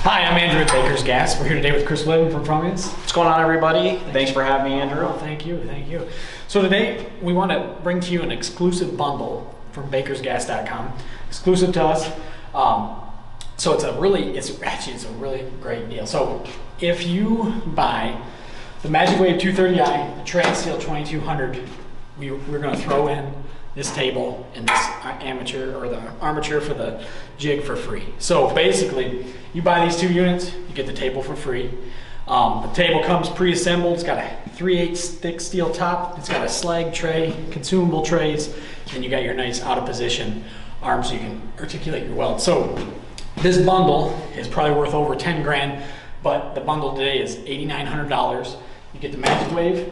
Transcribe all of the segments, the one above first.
Hi, I'm Andrew at Baker's Gas. We're here today with Chris Living from Fronius. What's going on, everybody? Thanks for having me, Andrew. Oh, thank you. So today we want to bring to you an exclusive bundle from bakersgas.com, exclusive to us. So it's a really great deal. So if you buy the MagicWave 230i, the TransSteel 2200, we're going to throw in this table and this armature for the jig for free. So basically, you buy these 2 units, you get the table for free. The table comes pre-assembled. It's got a 3/8 thick steel top. It's got a slag tray, consumable trays, and you got your nice out of position arms so you can articulate your weld. So this bundle is probably worth over 10 grand, but the bundle today is $8,900. You get the MagicWave,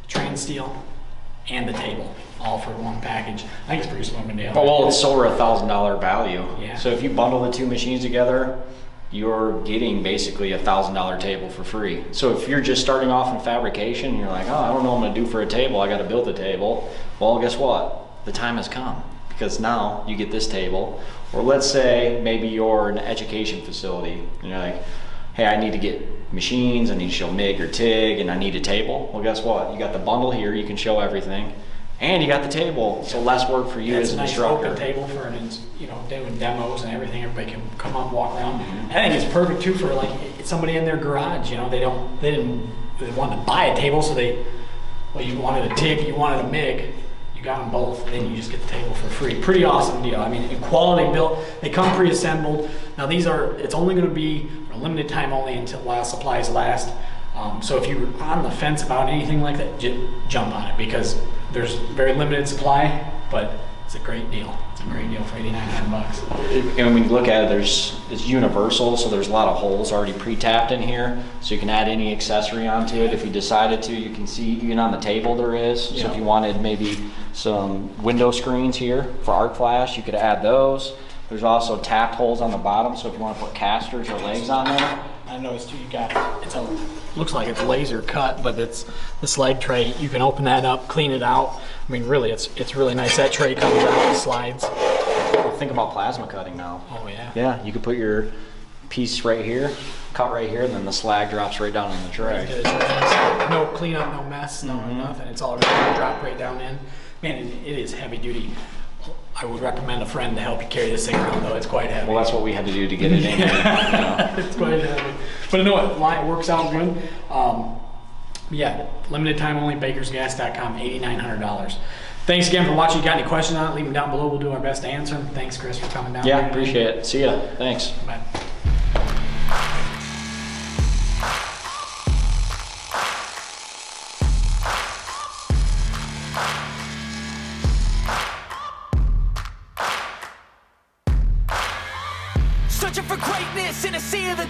TransSteel, and the table, all for one package. I think it's pretty smoking deal. Oh, well, it's over $1,000 value. Yeah. So if you bundle the 2 machines together, you're getting basically a $1,000 table for free. So if you're just starting off in fabrication, and you're like, oh, I don't know what I'm gonna do for a table. I got to build a table. Well, guess what? The time has come, because now you get this table. Or let's say maybe you're an education facility and you're like, hey, I need to get machines, I need to show MIG or TIG, and I need a table. Well, guess what? You got the bundle here, you can show everything, and you got the table, so less work for you as an instructor. It's a nice open table for doing demos and everything. Everybody can come up and walk around. I think it's perfect too for like somebody in their garage. They wanted to buy a table, so you wanted a TIG, you wanted a MIG. Got them both, and then you just get the table for free. Pretty awesome deal. I mean, quality built. They come pre-assembled. Now it's only going to be for a limited time only until while supplies last. So if you're on the fence about anything like that, jump on it, because there's very limited supply, but it's a great deal. It's a great deal for $8,900. And when you look at it, it's universal, so there's a lot of holes already pre-tapped in here, so you can add any accessory onto it if you decided to. You can see even on the table there is. Yeah. So if you wanted maybe some window screens here for arc flash, you could add those. There's also tapped holes on the bottom, so if you want to put casters or legs on there. I noticed too, looks like it's laser cut, but it's the slag tray. You can open that up, clean it out. I mean, really, it's really nice. That tray comes out, slides. Well, think about plasma cutting now. Oh yeah. Yeah, you could put your piece right here, cut right here, and then the slag drops right down in the tray. No cleanup, no mess, nothing. It's all going to drop right down in. Man, it is heavy duty. I would recommend a friend to help you carry this thing around, though. It's quite heavy. Well, that's what we had to do to get it in here. It's quite heavy. But I know it works out good. Yeah, limited time only, bakersgas.com, $8,900. Thanks again for watching. You got any questions on it, leave them down below. We'll do our best to answer them. Thanks, Chris, for coming down. Yeah, appreciate it. See ya. Thanks. Bye. Searching for greatness in a sea of the